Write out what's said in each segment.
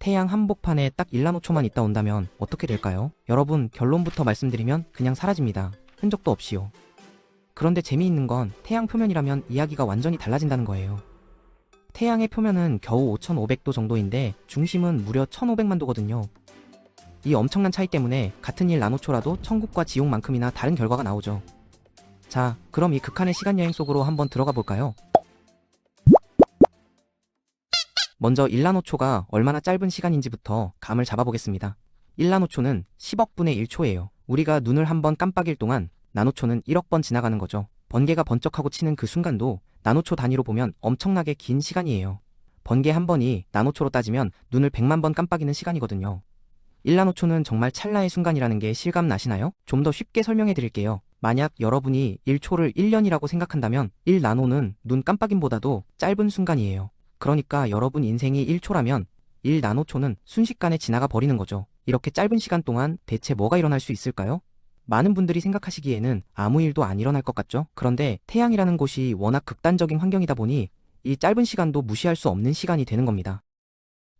태양 한복판에 딱 1나노초만 있다 온다면 어떻게 될까요? 여러분, 결론부터 말씀드리면 그냥 사라집니다. 흔적도 없이요. 그런데 재미있는 건 태양 표면이라면 이야기가 완전히 달라진다는 거예요. 태양의 표면은 겨우 5500도 정도인데 중심은 무려 1500만 도거든요. 이 엄청난 차이 때문에 같은 1나노초라도 천국과 지옥만큼이나 다른 결과가 나오죠. 자, 그럼 이 극한의 시간여행 속으로 한번 들어가 볼까요? 먼저 1나노초가 얼마나 짧은 시간인지부터 감을 잡아보겠습니다. 1나노초는 10억 분의 1초예요. 우리가 눈을 한번 깜빡일 동안 나노초는 1억 번 지나가는 거죠. 번개가 번쩍하고 치는 그 순간도 나노초 단위로 보면 엄청나게 긴 시간이에요. 번개 한 번이 나노초로 따지면 눈을 100만 번 깜빡이는 시간이거든요. 1나노초는 정말 찰나의 순간이라는 게 실감 나시나요? 좀 더 쉽게 설명해 드릴게요. 만약 여러분이 1초를 1년이라고 생각한다면 1나노는 눈 깜빡임보다도 짧은 순간이에요. 그러니까 여러분 인생이 1초라면 1나노초는 순식간에 지나가 버리는 거죠. 이렇게 짧은 시간 동안 대체 뭐가 일어날 수 있을까요? 많은 분들이 생각하시기에는 아무 일도 안 일어날 것 같죠? 그런데 태양이라는 곳이 워낙 극단적인 환경이다 보니 이 짧은 시간도 무시할 수 없는 시간이 되는 겁니다.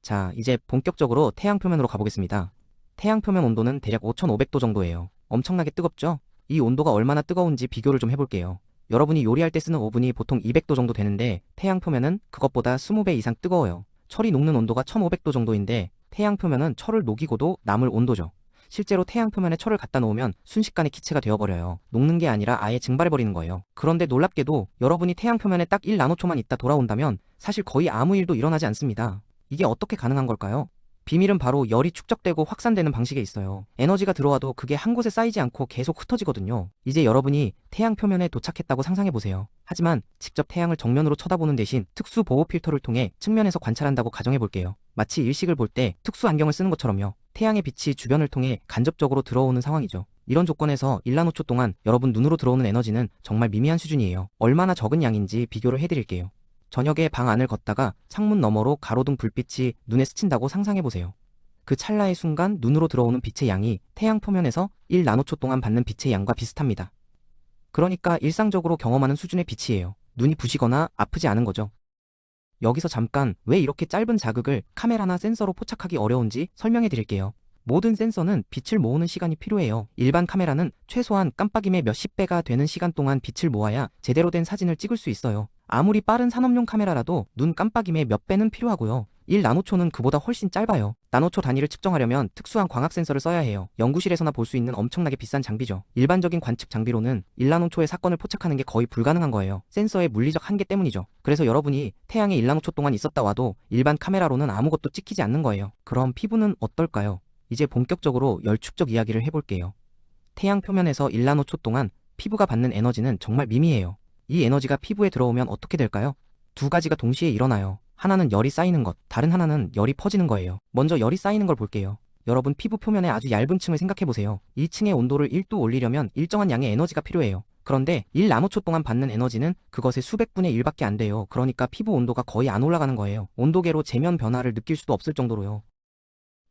자, 이제 본격적으로 태양 표면으로 가보겠습니다. 태양 표면 온도는 대략 5500도 정도예요. 엄청나게 뜨겁죠? 이 온도가 얼마나 뜨거운지 비교를 좀 해볼게요. 여러분이 요리할 때 쓰는 오븐이 보통 200도 정도 되는데 태양 표면은 그것보다 20배 이상 뜨거워요. 철이 녹는 온도가 1500도 정도인데 태양 표면은 철을 녹이고도 남을 온도죠. 실제로 태양 표면에 철을 갖다 놓으면 순식간에 기체가 되어버려요. 녹는 게 아니라 아예 증발해버리는 거예요. 그런데 놀랍게도 여러분이 태양 표면에 딱 1나노초만 있다 돌아온다면 사실 거의 아무 일도 일어나지 않습니다. 이게 어떻게 가능한 걸까요? 비밀은 바로 열이 축적되고 확산되는 방식에 있어요. 에너지가 들어와도 그게 한 곳에 쌓이지 않고 계속 흩어지거든요. 이제 여러분이 태양 표면에 도착했다고 상상해보세요. 하지만 직접 태양을 정면으로 쳐다보는 대신 특수 보호 필터를 통해 측면에서 관찰한다고 가정해볼게요. 마치 일식을 볼 때 특수 안경을 쓰는 것처럼요. 태양의 빛이 주변을 통해 간접적으로 들어오는 상황이죠. 이런 조건에서 1나노초 동안 여러분 눈으로 들어오는 에너지는 정말 미미한 수준이에요. 얼마나 적은 양인지 비교를 해드릴게요. 저녁에 방 안을 걷다가 창문 너머로 가로등 불빛이 눈에 스친다고 상상해보세요. 그 찰나의 순간 눈으로 들어오는 빛의 양이 태양 표면에서 1나노초 동안 받는 빛의 양과 비슷합니다. 그러니까 일상적으로 경험하는 수준의 빛이에요. 눈이 부시거나 아프지 않은 거죠. 여기서 잠깐 왜 이렇게 짧은 자극을 카메라나 센서로 포착하기 어려운지 설명해 드릴게요. 모든 센서는 빛을 모으는 시간이 필요해요. 일반 카메라는 최소한 깜빡임의 몇십 배가 되는 시간 동안 빛을 모아야 제대로 된 사진을 찍을 수 있어요. 아무리 빠른 산업용 카메라라도 눈 깜빡임의 몇 배는 필요하고요. 1나노초는 그보다 훨씬 짧아요. 나노초 단위를 측정하려면 특수한 광학 센서를 써야 해요. 연구실에서나 볼 수 있는 엄청나게 비싼 장비죠. 일반적인 관측 장비로는 1나노초의 사건을 포착하는 게 거의 불가능한 거예요. 센서의 물리적 한계 때문이죠. 그래서 여러분이 태양에 1나노초 동안 있었다 와도 일반 카메라로는 아무것도 찍히지 않는 거예요. 그럼 피부는 어떨까요? 이제 본격적으로 열축적 이야기를 해볼게요. 태양 표면에서 1나노초 동안 피부가 받는 에너지는 정말 미미해요. 이 에너지가 피부에 들어오면 어떻게 될까요? 두 가지가 동시에 일어나요. 하나는 열이 쌓이는 것, 다른 하나는 열이 퍼지는 거예요. 먼저 열이 쌓이는 걸 볼게요. 여러분 피부 표면에 아주 얇은 층을 생각해보세요. 이 층의 온도를 1도 올리려면 일정한 양의 에너지가 필요해요. 그런데 1나노초 동안 받는 에너지는 그것의 수백 분의 1밖에 안 돼요. 그러니까 피부 온도가 거의 안 올라가는 거예요. 온도계로 제면 변화를 느낄 수도 없을 정도로요.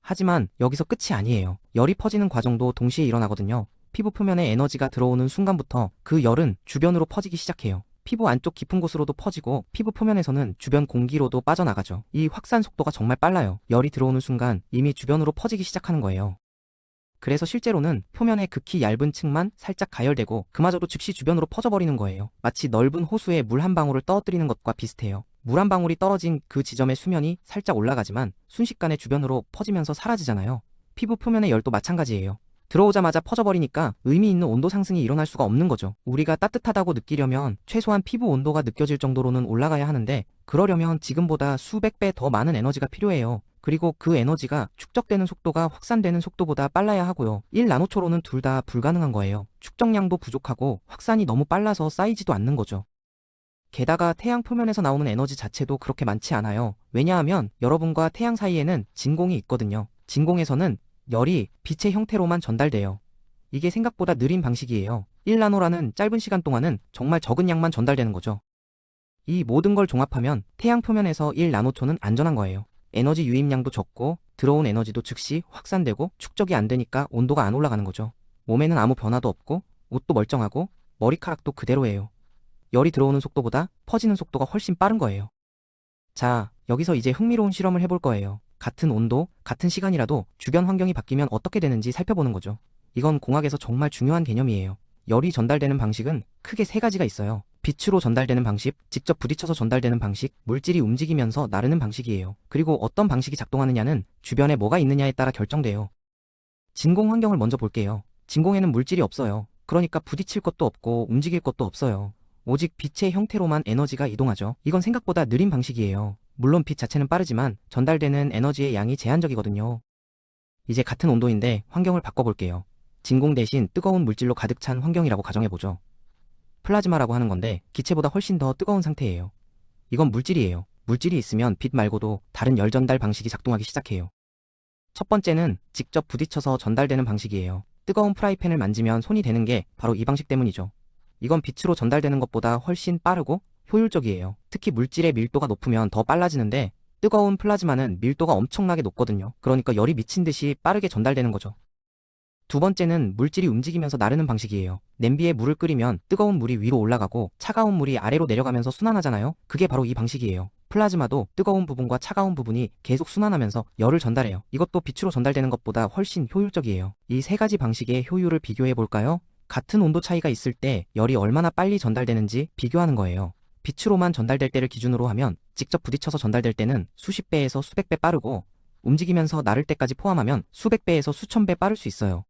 하지만 여기서 끝이 아니에요. 열이 퍼지는 과정도 동시에 일어나거든요. 피부 표면에 에너지가 들어오는 순간부터 그 열은 주변으로 퍼지기 시작해요. 피부 안쪽 깊은 곳으로도 퍼지고 피부 표면에서는 주변 공기로도 빠져나가죠. 이 확산 속도가 정말 빨라요. 열이 들어오는 순간 이미 주변으로 퍼지기 시작하는 거예요. 그래서 실제로는 표면의 극히 얇은 층만 살짝 가열되고 그마저도 즉시 주변으로 퍼져버리는 거예요. 마치 넓은 호수에 물 한 방울을 떨어뜨리는 것과 비슷해요. 물 한 방울이 떨어진 그 지점의 수면이 살짝 올라가지만 순식간에 주변으로 퍼지면서 사라지잖아요. 피부 표면의 열도 마찬가지예요. 들어오자마자 퍼져버리니까 의미 있는 온도 상승이 일어날 수가 없는 거죠. 우리가 따뜻하다고 느끼려면 최소한 피부 온도가 느껴질 정도로는 올라가야 하는데 그러려면 지금보다 수백 배 더 많은 에너지가 필요해요. 그리고 그 에너지가 축적되는 속도가 확산되는 속도보다 빨라야 하고요. 1나노초로는 둘 다 불가능한 거예요. 축적량도 부족하고 확산이 너무 빨라서 쌓이지도 않는 거죠. 게다가 태양 표면에서 나오는 에너지 자체도 그렇게 많지 않아요. 왜냐하면 여러분과 태양 사이에는 진공이 있거든요. 진공에서는 열이 빛의 형태로만 전달돼요. 이게 생각보다 느린 방식이에요. 1나노라는 짧은 시간 동안은 정말 적은 양만 전달되는 거죠. 이 모든 걸 종합하면 태양 표면에서 1나노초는 안전한 거예요. 에너지 유입량도 적고 들어온 에너지도 즉시 확산되고 축적이 안 되니까 온도가 안 올라가는 거죠. 몸에는 아무 변화도 없고 옷도 멀쩡하고 머리카락도 그대로예요. 열이 들어오는 속도보다 퍼지는 속도가 훨씬 빠른 거예요. 자, 여기서 이제 흥미로운 실험을 해볼 거예요. 같은 온도, 같은 시간이라도 주변 환경이 바뀌면 어떻게 되는지 살펴보는 거죠. 이건 공학에서 정말 중요한 개념이에요. 열이 전달되는 방식은 크게 세 가지가 있어요. 빛으로 전달되는 방식, 직접 부딪혀서 전달되는 방식, 물질이 움직이면서 나르는 방식이에요. 그리고 어떤 방식이 작동하느냐는 주변에 뭐가 있느냐에 따라 결정돼요. 진공 환경을 먼저 볼게요. 진공에는 물질이 없어요. 그러니까 부딪힐 것도 없고 움직일 것도 없어요. 오직 빛의 형태로만 에너지가 이동하죠. 이건 생각보다 느린 방식이에요. 물론 빛 자체는 빠르지만 전달되는 에너지의 양이 제한적이거든요. 이제 같은 온도인데 환경을 바꿔볼게요. 진공 대신 뜨거운 물질로 가득 찬 환경이라고 가정해보죠. 플라즈마라고 하는 건데 기체보다 훨씬 더 뜨거운 상태예요. 이건 물질이에요. 물질이 있으면 빛 말고도 다른 열 전달 방식이 작동하기 시작해요. 첫 번째는 직접 부딪혀서 전달되는 방식이에요. 뜨거운 프라이팬을 만지면 손이 되는 게 바로 이 방식 때문이죠. 이건 빛으로 전달되는 것보다 훨씬 빠르고 효율적이에요. 특히 물질의 밀도가 높으면 더 빨라지는데 뜨거운 플라즈마는 밀도가 엄청나게 높거든요. 그러니까 열이 미친 듯이 빠르게 전달되는 거죠. 두 번째는 물질이 움직이면서 나르는 방식이에요. 냄비에 물을 끓이면 뜨거운 물이 위로 올라가고 차가운 물이 아래로 내려가면서 순환하잖아요. 그게 바로 이 방식이에요. 플라즈마도 뜨거운 부분과 차가운 부분이 계속 순환하면서 열을 전달해요. 이것도 빛으로 전달되는 것보다 훨씬 효율적이에요. 이 세 가지 방식의 효율을 비교해 볼까요? 같은 온도 차이가 있을 때 열이 얼마나 빨리 전달되는지 비교하는 거예요. 빛으로만 전달될 때를 기준으로 하면 직접 부딪혀서 전달될 때는 수십 배에서 수백 배 빠르고 움직이면서 나를 때까지 포함하면 수백 배에서 수천 배 빠를 수 있어요.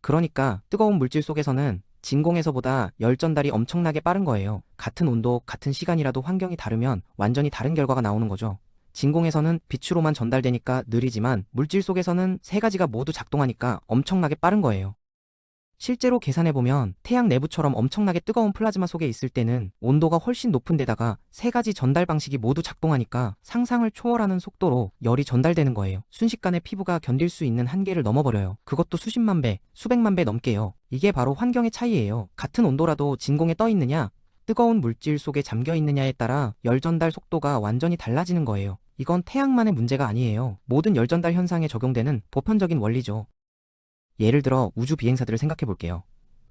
그러니까 뜨거운 물질 속에서는 진공에서보다 열 전달이 엄청나게 빠른 거예요. 같은 온도, 같은 시간이라도 환경이 다르면 완전히 다른 결과가 나오는 거죠. 진공에서는 빛으로만 전달되니까 느리지만 물질 속에서는 세 가지가 모두 작동하니까 엄청나게 빠른 거예요. 실제로 계산해보면 태양 내부처럼 엄청나게 뜨거운 플라즈마 속에 있을 때는 온도가 훨씬 높은 데다가 세 가지 전달 방식이 모두 작동하니까 상상을 초월하는 속도로 열이 전달되는 거예요. 순식간에 피부가 견딜 수 있는 한계를 넘어버려요. 그것도 수십만 배, 수백만 배 넘게요. 이게 바로 환경의 차이예요. 같은 온도라도 진공에 떠 있느냐, 뜨거운 물질 속에 잠겨 있느냐에 따라 열 전달 속도가 완전히 달라지는 거예요. 이건 태양만의 문제가 아니에요. 모든 열 전달 현상에 적용되는 보편적인 원리죠. 예를 들어 우주 비행사들을 생각해 볼게요.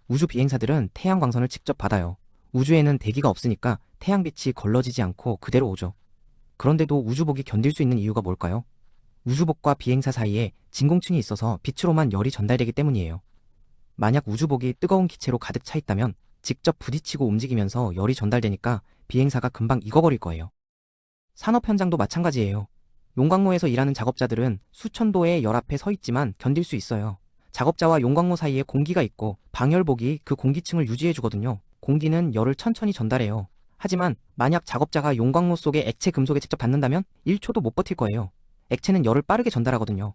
우주 비행사들은 태양 광선을 직접 받아요. 우주에는 대기가 없으니까 태양빛이 걸러지지 않고 그대로 오죠. 그런데도 우주복이 견딜 수 있는 이유가 뭘까요? 우주복과 비행사 사이에 진공층이 있어서 빛으로만 열이 전달되기 때문이에요. 만약 우주복이 뜨거운 기체로 가득 차 있다면 직접 부딪히고 움직이면서 열이 전달되니까 비행사가 금방 익어버릴 거예요. 산업 현장도 마찬가지예요. 용광로에서 일하는 작업자들은 수천 도의 열 앞에 서 있지만 견딜 수 있어요. 작업자와 용광로 사이에 공기가 있고 방열복이 그 공기층을 유지해주거든요. 공기는 열을 천천히 전달해요. 하지만 만약 작업자가 용광로 속의 액체 금속에 직접 닿는다면 1초도 못 버틸 거예요. 액체는 열을 빠르게 전달하거든요.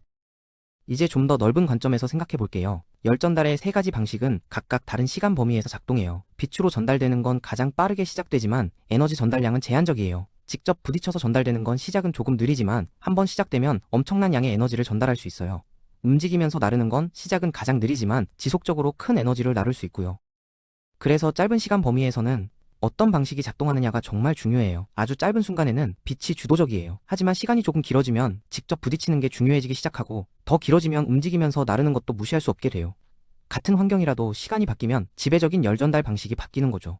이제 좀 더 넓은 관점에서 생각해 볼게요. 열 전달의 세 가지 방식은 각각 다른 시간 범위에서 작동해요. 빛으로 전달되는 건 가장 빠르게 시작되지만 에너지 전달량은 제한적이에요. 직접 부딪혀서 전달되는 건 시작은 조금 느리지만 한번 시작되면 엄청난 양의 에너지를 전달할 수 있어요. 움직이면서 나르는 건 시작은 가장 느리지만 지속적으로 큰 에너지를 나눌 수 있고요. 그래서 짧은 시간 범위에서는 어떤 방식이 작동하느냐가 정말 중요해요. 아주 짧은 순간에는 빛이 주도적이에요. 하지만 시간이 조금 길어지면 직접 부딪히는 게 중요해지기 시작하고 더 길어지면 움직이면서 나르는 것도 무시할 수 없게 돼요. 같은 환경이라도 시간이 바뀌면 지배적인 열 전달 방식이 바뀌는 거죠.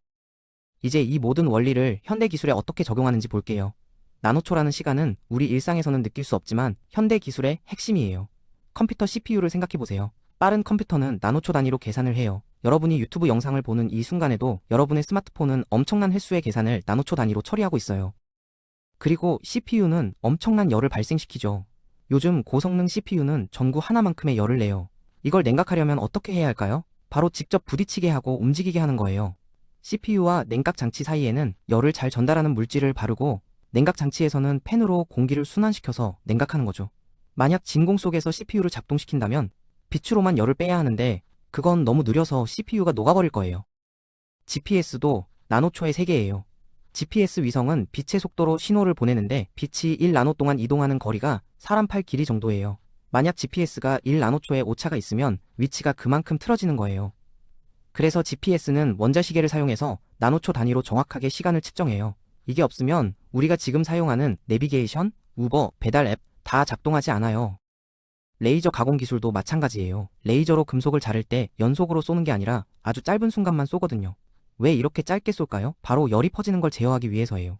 이제 이 모든 원리를 현대 기술에 어떻게 적용하는지 볼게요. 나노초라는 시간은 우리 일상에서는 느낄 수 없지만 현대 기술의 핵심이에요. 컴퓨터 CPU를 생각해보세요. 빠른 컴퓨터는 나노초 단위로 계산을 해요. 여러분이 유튜브 영상을 보는 이 순간에도 여러분의 스마트폰은 엄청난 횟수의 계산을 나노초 단위로 처리하고 있어요. 그리고 CPU는 엄청난 열을 발생시키죠. 요즘 고성능 CPU는 전구 하나만큼의 열을 내요. 이걸 냉각하려면 어떻게 해야 할까요? 바로 직접 부딪히게 하고 움직이게 하는 거예요. CPU와 냉각 장치 사이에는 열을 잘 전달하는 물질을 바르고 냉각 장치에서는 팬으로 공기를 순환시켜서 냉각하는 거죠. 만약 진공 속에서 CPU를 작동시킨다면 빛으로만 열을 빼야 하는데 그건 너무 느려서 CPU가 녹아버릴 거예요. GPS도 나노초의 세계예요. GPS 위성은 빛의 속도로 신호를 보내는데 빛이 1나노 동안 이동하는 거리가 사람 팔 길이 정도예요. 만약 GPS가 1나노초의 오차가 있으면 위치가 그만큼 틀어지는 거예요. 그래서 GPS는 원자시계를 사용해서 나노초 단위로 정확하게 시간을 측정해요. 이게 없으면 우리가 지금 사용하는 내비게이션, 우버, 배달 앱 다 작동하지 않아요. 레이저 가공 기술도 마찬가지예요. 레이저로 금속을 자를 때 연속으로 쏘는 게 아니라 아주 짧은 순간만 쏘거든요. 왜 이렇게 짧게 쏠까요? 바로 열이 퍼지는 걸 제어하기 위해서예요.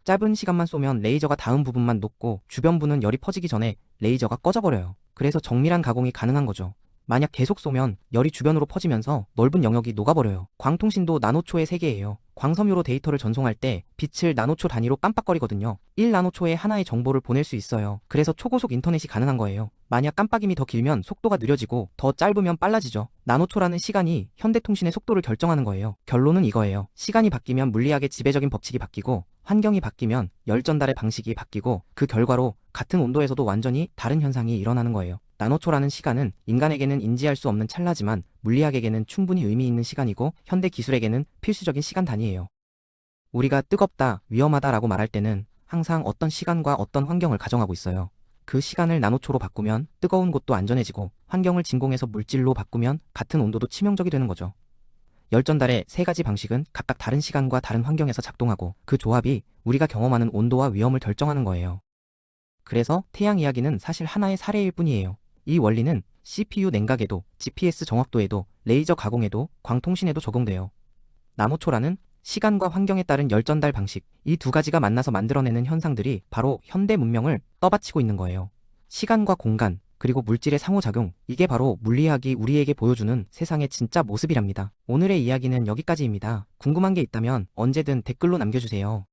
짧은 시간만 쏘면 레이저가 닿은 부분만 녹고 주변 부는 열이 퍼지기 전에 레이저가 꺼져버려요. 그래서 정밀한 가공이 가능한 거죠. 만약 계속 쏘면 열이 주변으로 퍼지면서 넓은 영역이 녹아버려요. 광통신도 나노초의 세계예요. 광섬유로 데이터를 전송할 때 빛을 나노초 단위로 깜빡거리거든요. 1나노초에 하나의 정보를 보낼 수 있어요. 그래서 초고속 인터넷이 가능한 거예요. 만약 깜빡임이 더 길면 속도가 느려지고 더 짧으면 빨라지죠. 나노초라는 시간이 현대통신의 속도를 결정하는 거예요. 결론은 이거예요. 시간이 바뀌면 물리학의 지배적인 법칙이 바뀌고 환경이 바뀌면 열 전달의 방식이 바뀌고 그 결과로 같은 온도에서도 완전히 다른 현상이 일어나는 거예요. 나노초라는 시간은 인간에게는 인지할 수 없는 찰나지만 물리학에게는 충분히 의미 있는 시간이고 현대 기술에게는 필수적인 시간 단위예요. 우리가 뜨겁다, 위험하다라고 말할 때는 항상 어떤 시간과 어떤 환경을 가정하고 있어요. 그 시간을 나노초로 바꾸면 뜨거운 곳도 안전해지고 환경을 진공해서 물질로 바꾸면 같은 온도도 치명적이 되는 거죠. 열 전달의 세 가지 방식은 각각 다른 시간과 다른 환경에서 작동하고 그 조합이 우리가 경험하는 온도와 위험을 결정하는 거예요. 그래서 태양 이야기는 사실 하나의 사례일 뿐이에요. 이 원리는 CPU 냉각에도, GPS 정확도에도, 레이저 가공에도, 광통신에도 적용돼요. 나노초라는 시간과 환경에 따른 열 전달 방식, 이 두 가지가 만나서 만들어내는 현상들이 바로 현대 문명을 떠받치고 있는 거예요. 시간과 공간, 그리고 물질의 상호작용, 이게 바로 물리학이 우리에게 보여주는 세상의 진짜 모습이랍니다. 오늘의 이야기는 여기까지입니다. 궁금한 게 있다면 언제든 댓글로 남겨주세요.